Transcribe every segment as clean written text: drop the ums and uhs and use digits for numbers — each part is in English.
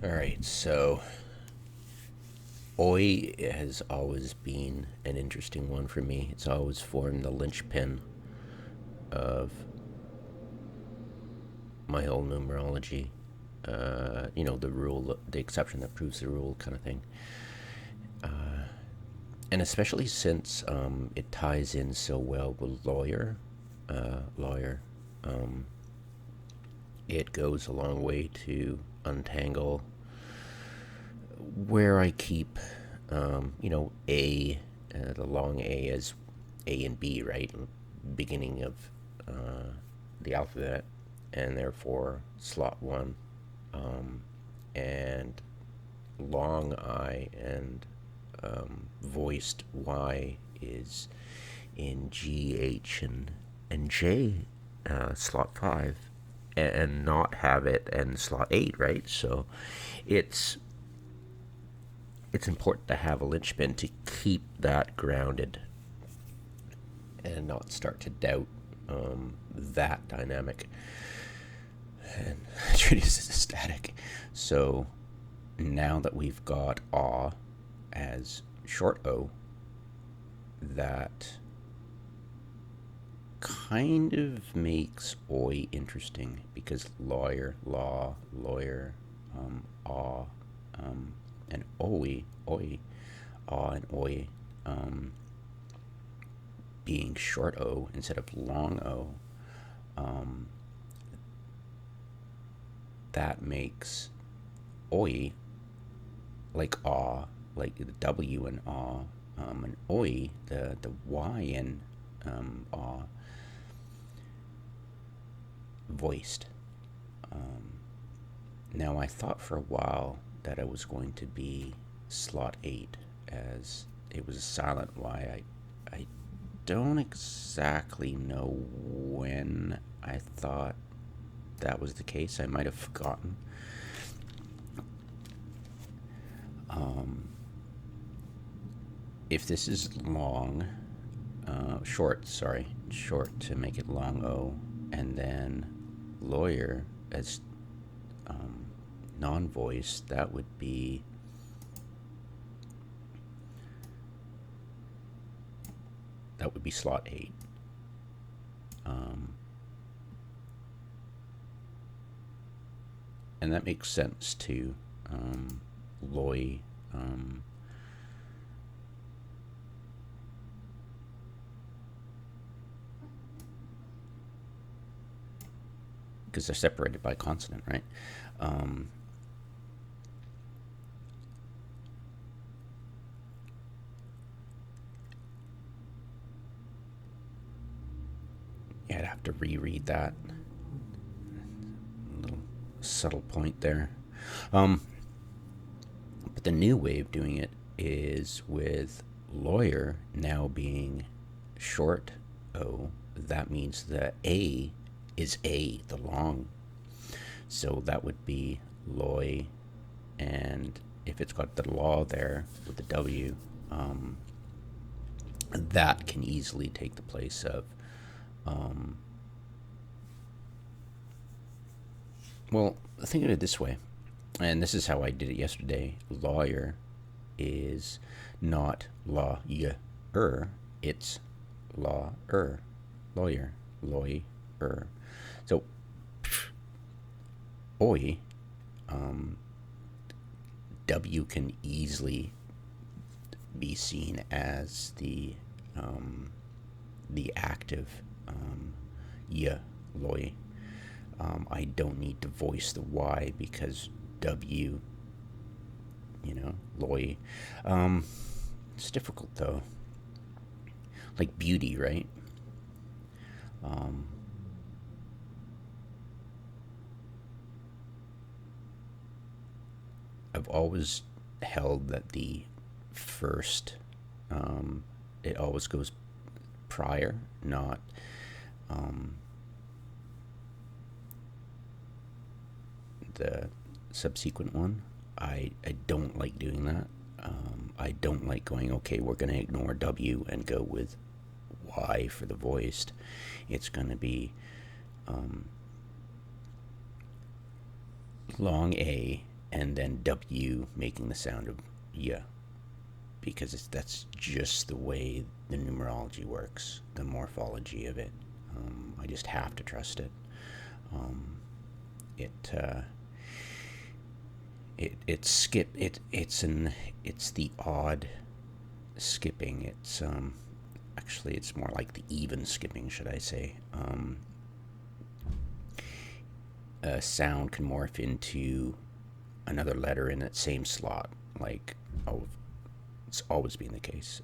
All right, so oi has always been an interesting one for me. It's always formed the linchpin of my whole numerology. The rule, the exception that proves the rule kind of thing. And especially since it ties in so well with lawyer, um, it goes a long way to untangle where I keep, the long A as A and B, right? Beginning of the alphabet, and therefore slot one, and long I and voiced Y is in G, H, and J, slot 5, and not have it in slot 8, right? So it's it's important to have a linchpin to keep that grounded and not start to doubt that dynamic and treat it as static. So now that we've got awe as short O, that kind of makes oi interesting because lawyer, law, lawyer, awe, and oi, awe and oi, being short O instead of long O, um, that makes oi like awe, like the W in awe, and oi, the Y in awe, voiced. Now, I thought for a while that I was going to be slot 8, as it was a silent Y. I don't exactly know when I thought that was the case. I might have forgotten. If this is long, short to make it long O, and then lawyer as non-voice, that would be slot 8. And that makes sense too. Loy, because they're separated by consonant, right? Yeah, I'd have to reread that. A little subtle point there. But the new way of doing it is with lawyer now being short O. That means the A is A, the long. So that would be loy, and if it's got the law there with the W, that can easily take the place of, well, think of it this way, and this is how I did it yesterday. Lawyer is not law-yer, it's law-er, lawyer, lawyer. So, oi, W can easily be seen as the active loy. I don't need to voice the Y because W, loy. It's difficult though. Like beauty, right? I've always held that the first, it always goes prior, not the subsequent one. I don't like doing that. I don't like going, okay, we're going to ignore W and go with Y for the voiced. It's going to be long A and then W making the sound of yeah, because that's just the way the numerology works, the morphology of it. I just have to trust it. Um, it it's the odd skipping. Actually it's more like the even skipping, should I say. A sound can morph into another letter in that same slot, like, oh, it's always been the case.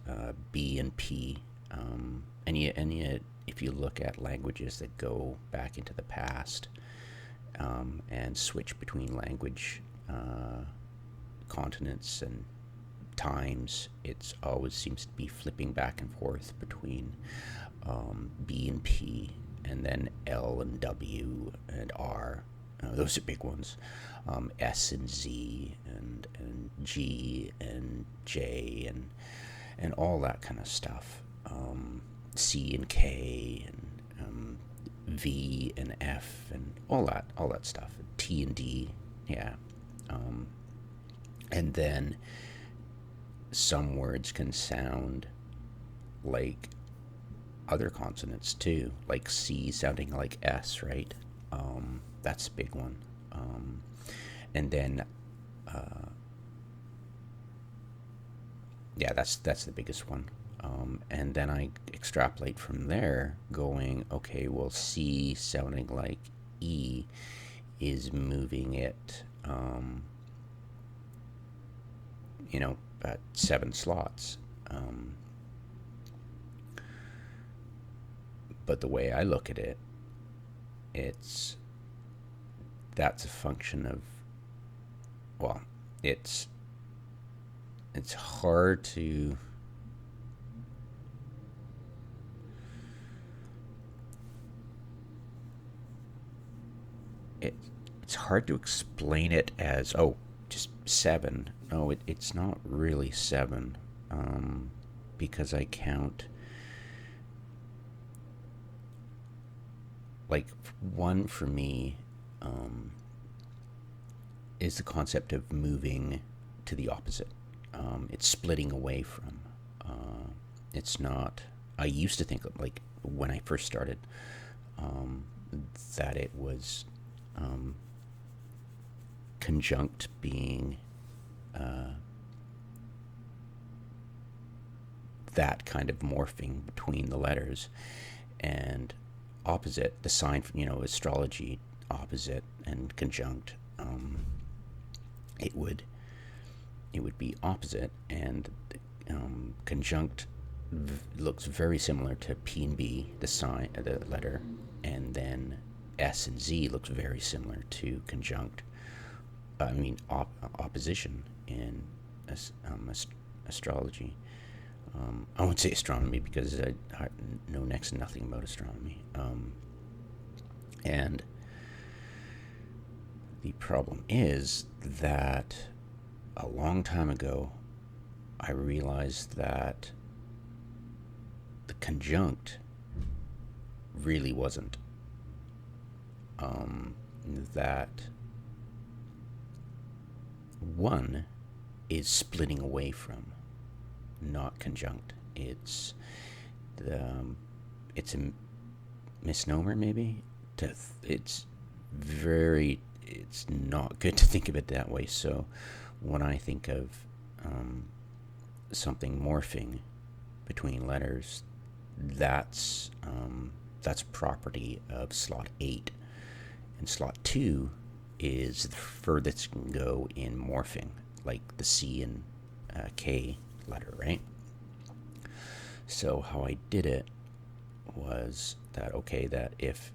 B and P, and yet, if you look at languages that go back into the past, and switch between language continents and times, it's always seems to be flipping back and forth between B and P, and then L and W and R. Those are big ones. S and Z and G and J and all that kind of stuff. C and K and V and F and all that stuff. T and D, yeah. And then some words can sound like other consonants too, like C sounding like S, right? That's a big one. And then, yeah, that's the biggest one. And then I extrapolate from there, going, okay, well, C sounding like E is moving it, at 7 slots. But the way I look at it, that's a function of, well, it's hard to it's hard to explain it as, oh, just 7. No, it's not really 7, because I count, like, one for me is the concept of moving to the opposite. It's splitting away from. It's not. I used to think, like, when I first started, that it was conjunct being that kind of morphing between the letters, and opposite, the sign, astrology, opposite and conjunct. It would be opposite, and conjunct looks very similar to P and B, the sign, the letter, and then S and Z looks very similar to conjunct. Opposition in astrology. I won't say astronomy because I know next to nothing about astronomy. And the problem is that a long time ago, I realized that the conjunct really wasn't. That one is splitting away from, not conjunct. It's a misnomer, maybe. It's not good to think of it that way. So when I think of something morphing between letters, that's property of slot 8, and slot 2 is the furthest you can go in morphing, like the C and K letter, right? So how I did it was that, okay, that if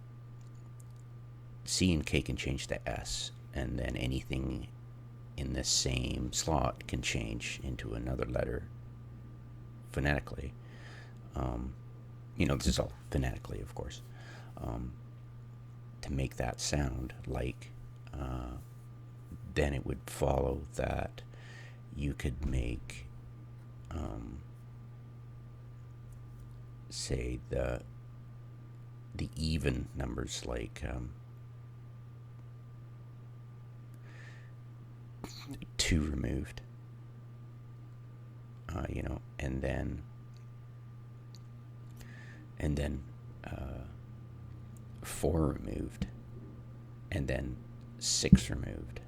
C and K can change to S, and then anything in the same slot can change into another letter phonetically. This is all phonetically, of course. To make that sound like, then it would follow that you could make, say, the even numbers, like 2 removed, and then 4 removed, and then 6 removed.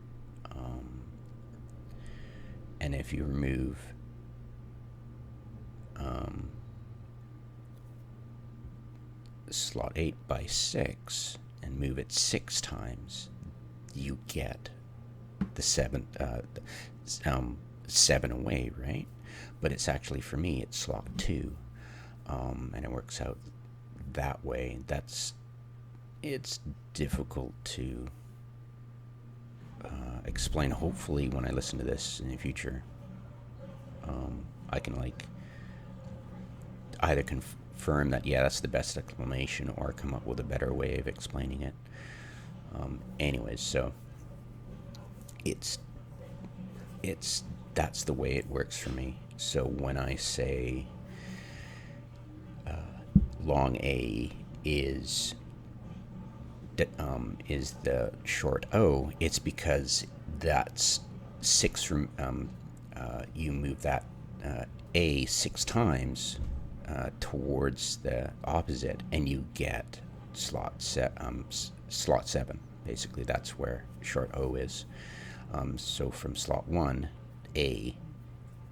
And if you remove slot 8 by 6 and move it 6 times, you get the 7 away, right? But it's actually, for me, it's slot 2, and it works out that way. It's difficult to explain. Hopefully, when I listen to this in the future, I can either confirm that that's the best explanation, or come up with a better way of explaining it. Anyways, so that's the way it works for me. So when I say long A is the short O, it's because that's 6 from you move that A 6 times towards the opposite, and you get slot 7. Basically, that's where short O is. So from slot 1, A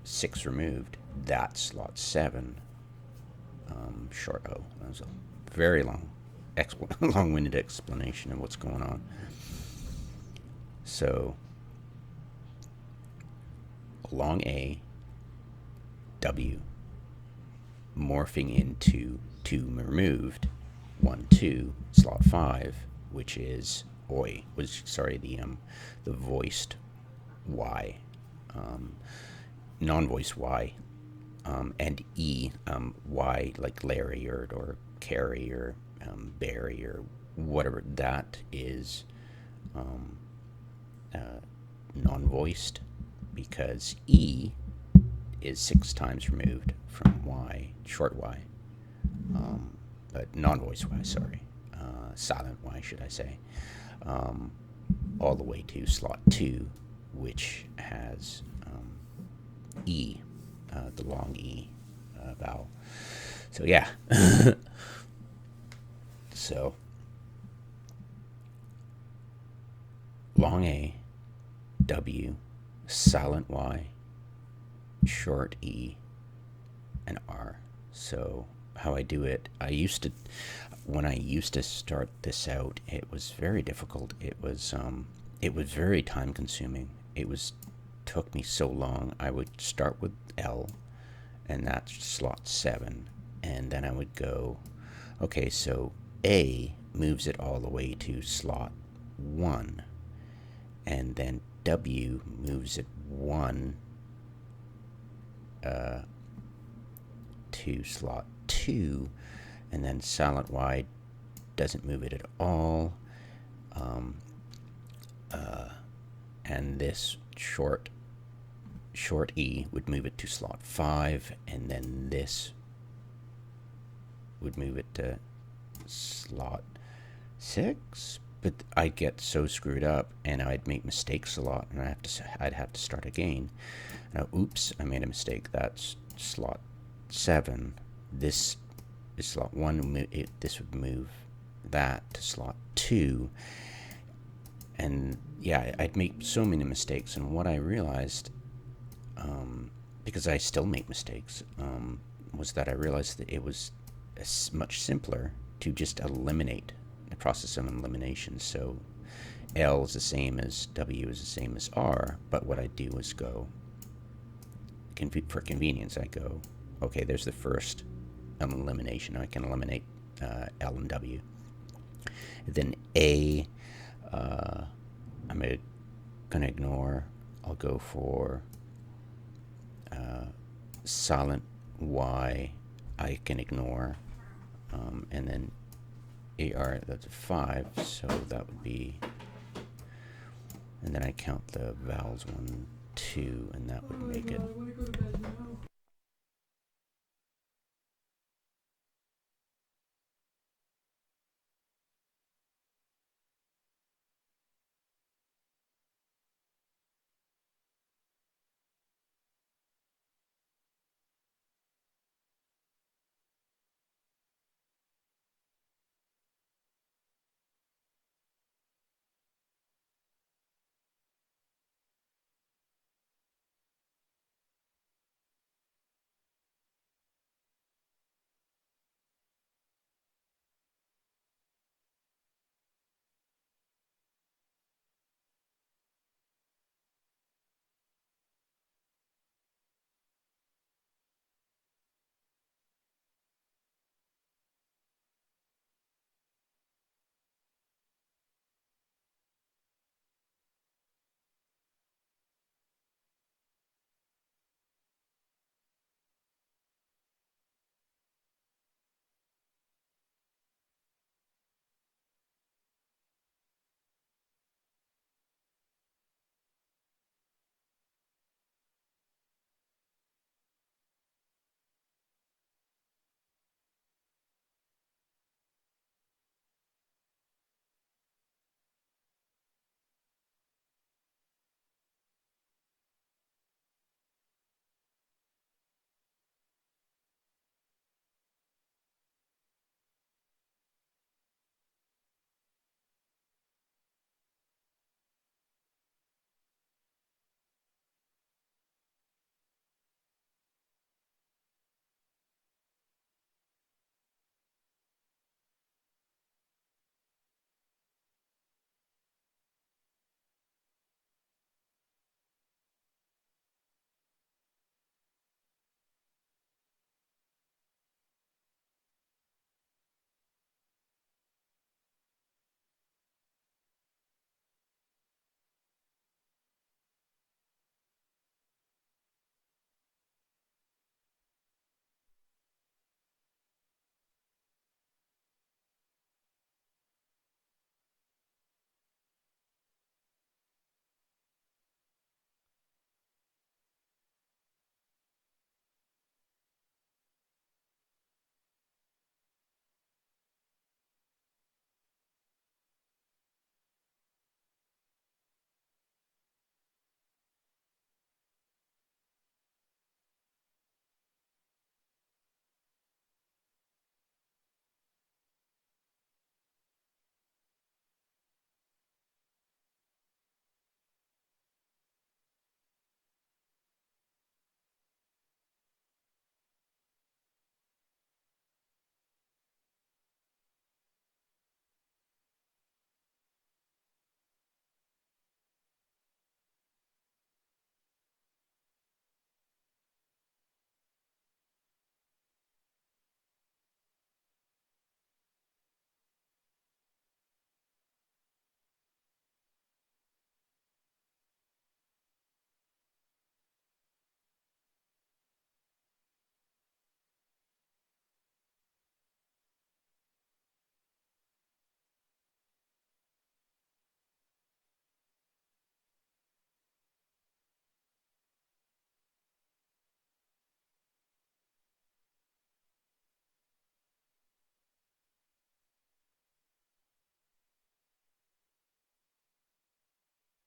6 removed, that's slot 7, short O. That was a very long-winded explanation of what's going on. So long A, W, morphing into 2 removed, 1, 2, slot 5, which is oi, the voiced Y, non-voiced Y, and E, Y like Larry or Carrie or Barry or whatever. That is non-voiced, because E is 6 times removed from Y, short Y, but non-voiced Y, silent Y, should I say, all the way to slot 2, which has E, the long E vowel. So yeah. So long A, W, silent Y, short E, and R. So how I do it, when I used to start this out, it was very difficult. It was very time consuming. Took me so long. I would start with L, and that's slot 7, and then I would go, okay, so A moves it all the way to slot 1, and then W moves it 1 to slot 2, and then silent Y doesn't move it at all, and this short E would move it to slot 5, and then this would move it to slot 6. But I'd get so screwed up, and I'd make mistakes a lot, and I'd have to start again. Now, oops, I made a mistake. That's slot 7. This is slot 1. This would move that to slot 2. And yeah, I'd make so many mistakes. And what I realized, because I still make mistakes, was that I realized that it was much simpler to just eliminate, the process of elimination. So L is the same as W is the same as R, but what I do is go, for convenience, I go, okay, there's the first elimination. I can eliminate L and W. Then A, I'm going to ignore. I'll go for silent Y, I can ignore, and then AR, that's a 5, so that would be, and then I count the vowels 1, 2, and that would make it.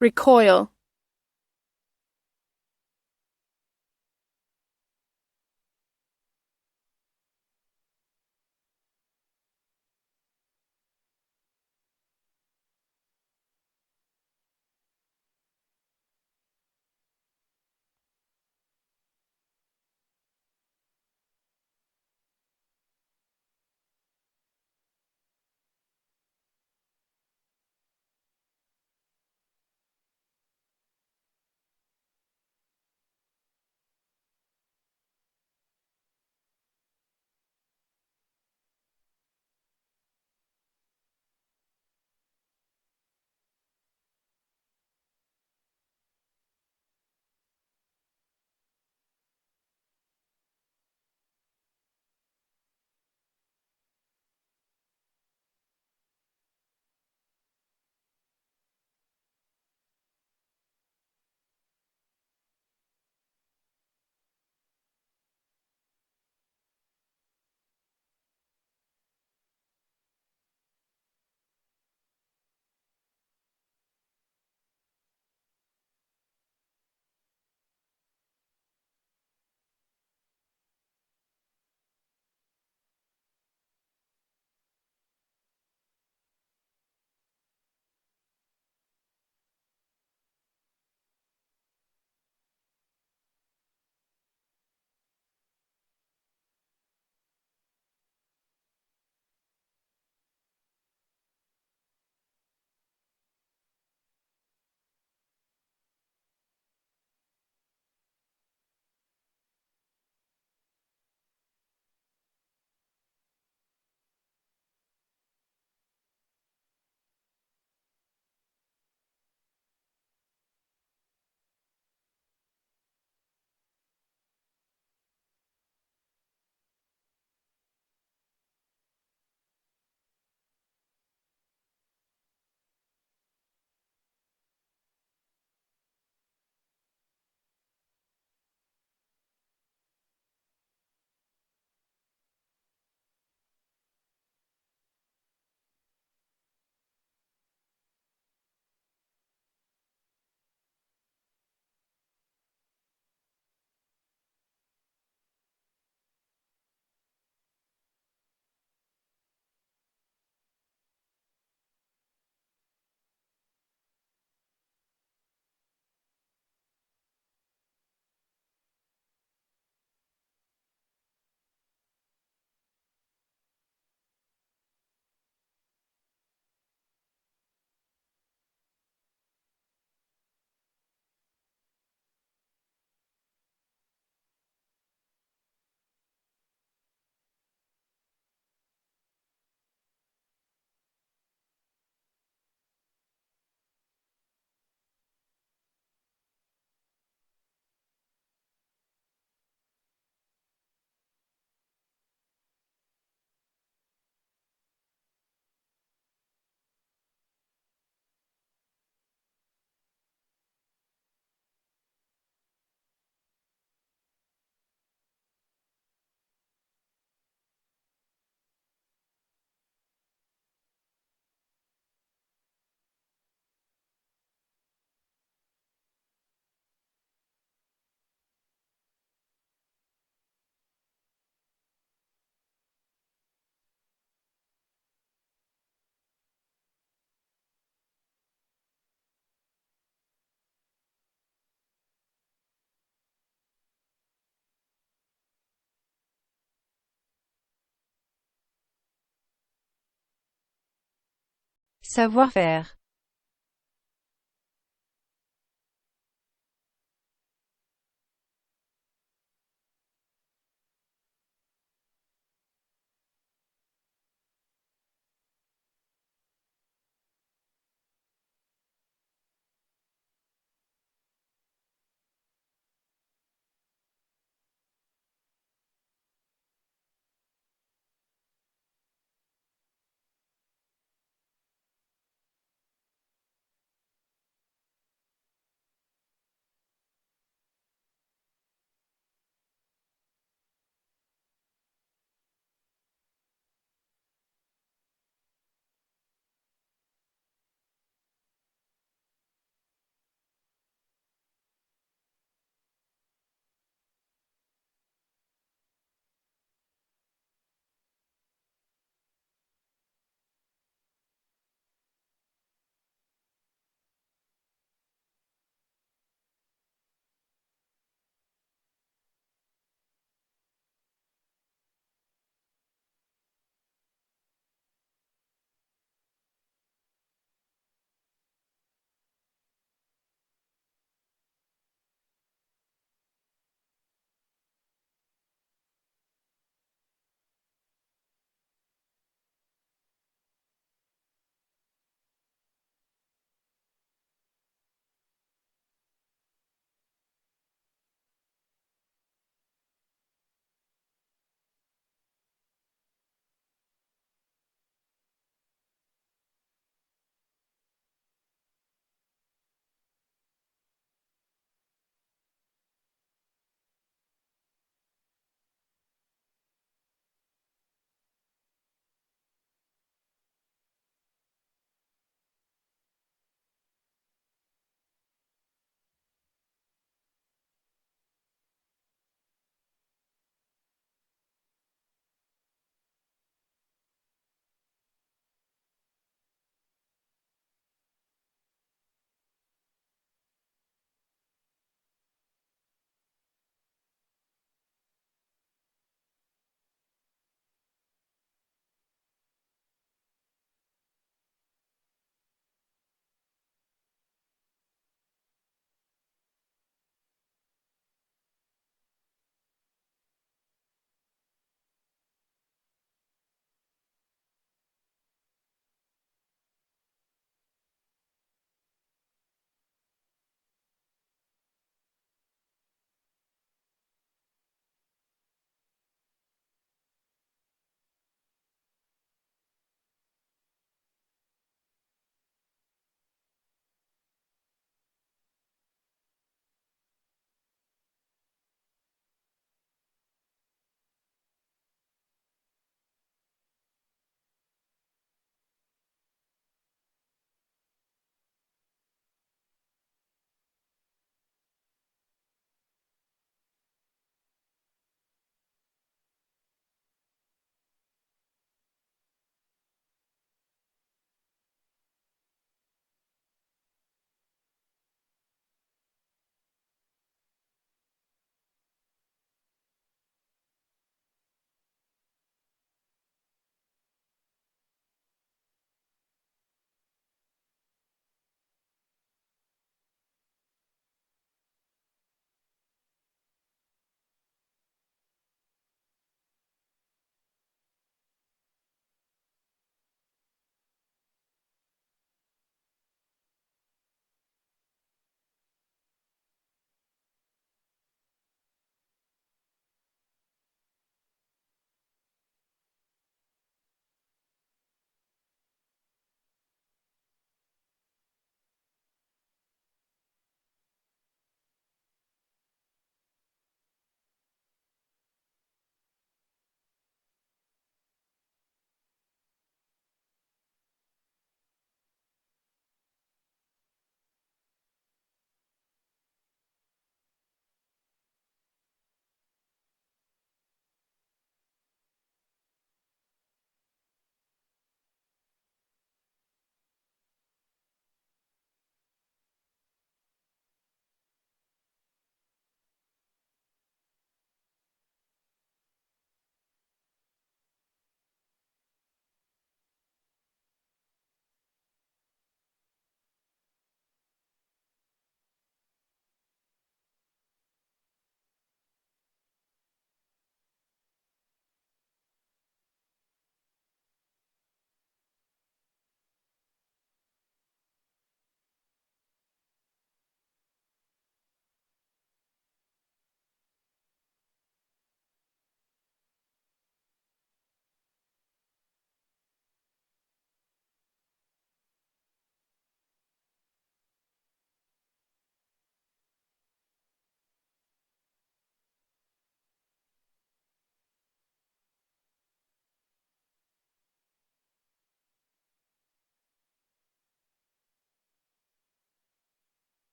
recoil, savoir faire.